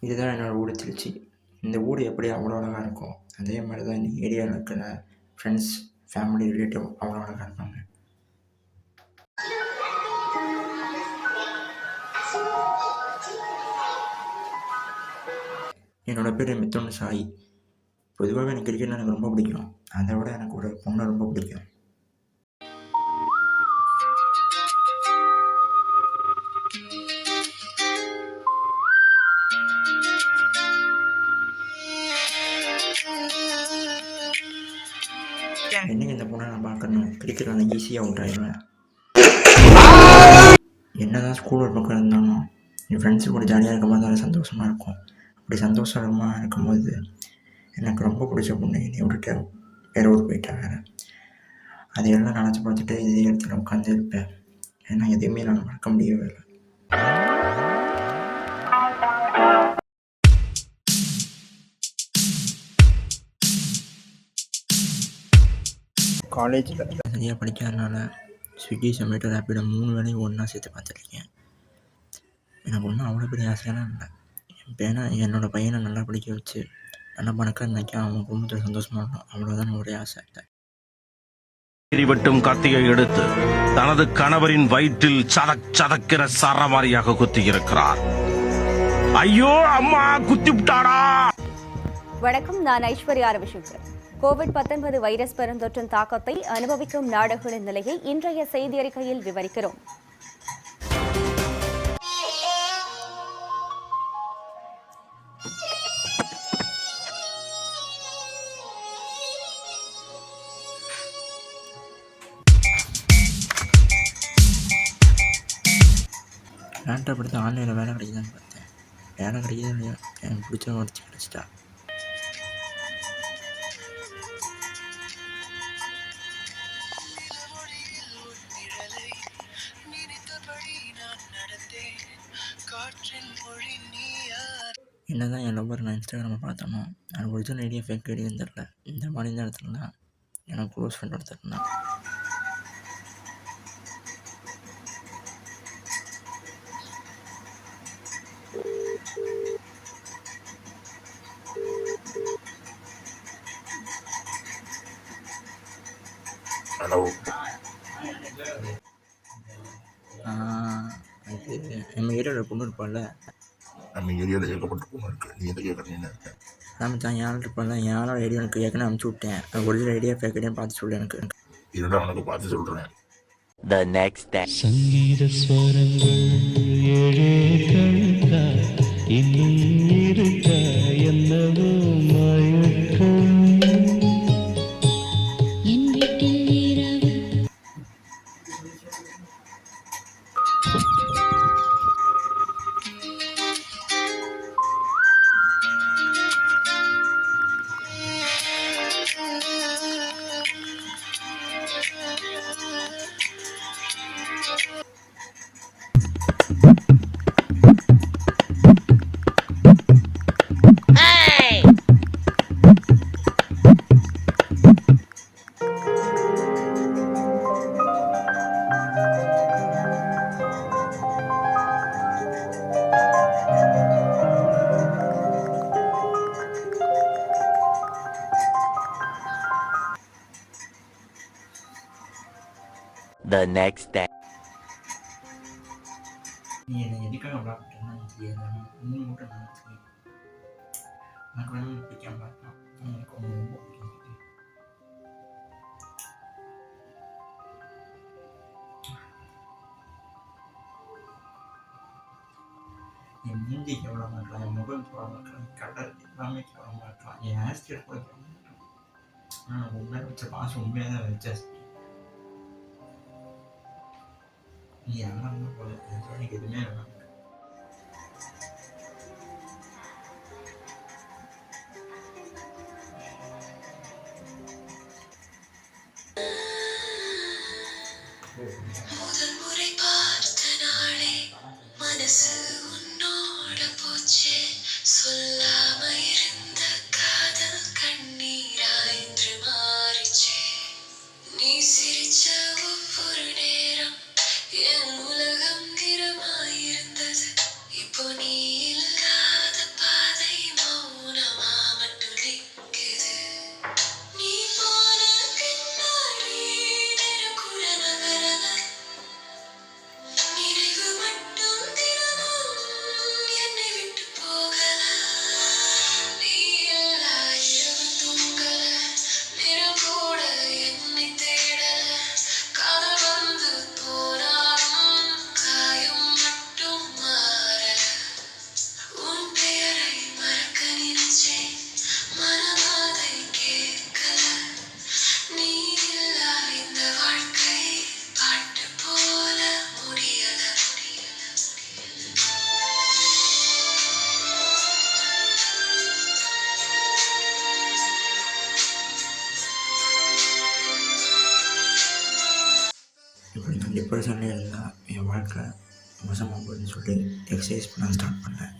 இதுதான் என்னோடய ஊர் திருச்சி. இந்த ஊர் எப்படி அவ்வளோ அழகா இருக்கும், அதே மாதிரி தான் இந்த ஏரியாவில் இருக்கிற ஃப்ரெண்ட்ஸ், ஃபேமிலி, ரிலேட்டிவ் அவ்வளோ அழகாக இருப்பாங்க. என்னோடய பேர் மிதுன் சாய். பொதுவாகவே எனக்கு கிரிக்கெட் எனக்கு ரொம்ப பிடிக்கும். அதை விட எனக்கு ஒரு பொண்ணை ரொம்ப பிடிக்கும். என்னைக்கு இந்த பொண்ணை நான் பார்க்கணும், கிரிக்கெட் நான் ஈஸியாக அவுட் ஆயிடுவேன். என்ன தான் ஸ்கூல் ஒரு பக்கம் இருந்தாலும் என் ஃப்ரெண்ட்ஸு கூட ஜாலியாக இருக்கும்போது அது சந்தோஷமாக இருக்கும். அப்படி சந்தோஷமாக இருக்கும்போது எனக்கு ரொம்ப பிடிச்ச பொண்ணு என்னை விட்டுட்டு வேறு ஊர் போயிட்டாங்க. அதையெல்லாம் நினச்சி பார்த்துட்டு இதே இடத்துல உட்காந்து இருப்பேன். ஏன்னா எதையுமே நான் மறக்க முடியவே இல்லை. காலேஜில் சரியாக படிக்காதனால ஸ்விக்கி, ஜொமேட்டோ, ரேப்பிடோ 3 வேலையும் ஒன்றா சேர்த்து பார்த்துருக்கேன். எனக்கு ஒன்றும் அவ்வளோ பெரிய ஆசையெல்லாம் இல்லை. என்னோடய பையனை நல்லா படிக்க வச்சு நல்லா பணக்காரன் நினைக்க அவன் குடும்பத்தில் சந்தோஷமாக இருக்கணும், அவ்வளோதான் ஒரே ஆசை. வெட்டும் கத்தியை எடுத்து தனது கணவரின் வயிற்றில் சதக்கிற சரமாரியாக குத்தி இருக்கிறார். ஐயோ அம்மா, குத்தி விட்டாரா? வணக்கம், நான் ஐஸ்வர்யா ரவிசங்கர். கோவிட்-19 வைரஸ் பெருந்தொற்றின் தாக்கத்தை அனுபவிக்கும் நாடுகளின் நிலையை இன்றைய செய்தி அறிக்கையில் விவரிக்கிறோம். லேப்டாப் எடுத்து ஆன்லைனில் வேலை கிடைக்குதான்னு பார்த்தேன். வேலை கிடைக்குதா இல்லையா, எனக்கு பிடிச்ச உடச்சி கிடச்சிட்டா. என்ன தான் என் லவ்வர் நான் இன்ஸ்டாகிராமை பார்த்தோமோ, அது ஒரிஜினல் ஐடியா ஃபேக் ஐடியான்னு தெரில. இந்த மாதிரி நேரத்தில் தான் எனக்கு க்ளோஸ் ஃப்ரெண்ட் ஒருத்தர் இருந்தான். ஹலோ, அது நம்ம ஏரியாவில் பொண்ணு இருப்பாள்ல, நம்ம ஏரியாவில் ஏகப்பட்ட பொண்ணு இருக்குது. நீ எதை கேட்குறீங்கன்னு நம்ம தான் என் ஆள் இருப்பாள்ல, என் ஆளோட ஐடியா எனக்கு ஏற்கனவே அனுப்பிச்சி விட்டேன். அது ஒரிஜினல் ஐடியா ஃபேக் ஐடியான்னு பார்த்து சொல்லு எனக்கு. இதுதான் உனக்கு பார்த்து சொல்கிறேன். The next day. சங்கீத ஸ்வரங்கள் ஏழே கழுத்தா இன்னும் இருக்கா என்னவோ மயக்கம். என் வீட்டில் இரவு The next day. நீ என்னை எதுக்காக பிளாக் பண்ணுறேன்னு தெரியாது. நீ மட்டும் நான் சொல்லி எனக்கு வேணும் பிடிக்காம பார்க்கலாம். எனக்கு ஒன்று ரொம்ப பிடிக்கும். என் மூஞ்சி கேவலமாக இருக்கலாம், என் முகம் கேவலமாக இருக்கலாம், கடல் எல்லாமே கேவலமாக இருக்கலாம், என் ஹேர் ஸ்டைல் கூட கேவலமாக இருக்கலாம். ஆனால் உண்மையாக வச்ச பாசம் உண்மையாக தான் வச்ச. நீ எல்லாம் போல எனக்கு எதுவுமே வேணாம். முதல் முறை பார்த்த நாளே மனசு உன்னோட போச்சு, சொல்லாம இருந்த காதல் கண்ணீரா என்று மாறிச்சே. நீ சிரிச்ச ஒவ்வொரு நேரம் என் உலகம் கிரமாயிருந்தது. இப்போ நீ இல்லாத டிப்ரெஷன்லேயே இருந்தால் என் வாழ்க்கை மோசமாக போகுதுன்னு சொல்லிட்டு எக்ஸசைஸ் பண்ண ஸ்டார்ட் பண்ணேன்.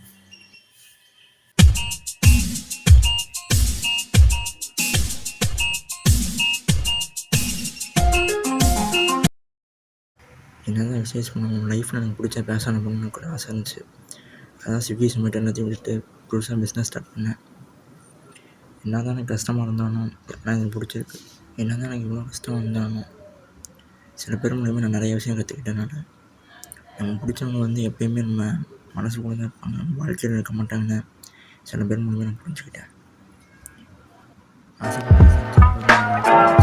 என்ன தான் எக்ஸசைஸ் பண்ணணும், லைஃப்பில் எனக்கு பிடிச்ச பேஷனை பண்ணணும்னு கூட ஆசை இருந்துச்சு. அதான் ஸ்விக்கி சொமேட்டோ எல்லாத்தையும் விட்டுட்டு புதுசாக பிஸ்னஸ் ஸ்டார்ட் பண்ணேன். என்ன தான் எனக்கு கஷ்டமாக இருந்தாலும் எல்லாம் எனக்கு பிடிச்சிருக்கு. என்ன தான் எனக்கு இவ்வளோ கஷ்டம் இருந்தாலும் சில பேர் மூலியமாக நான் நிறைய விஷயம் கற்றுக்கிட்டனால நம்ம பிடிச்சவங்க வந்து எப்பயுமே நம்ம மனசுக்குள்ளே தான் இருப்பாங்க, நம்ம வாழ்க்கையில் இருக்க மாட்டாங்கன்னு சில பேர் மூலியமாக நான் புரிஞ்சுக்கிட்டேன். ஆசைப்பட்டு செஞ்ச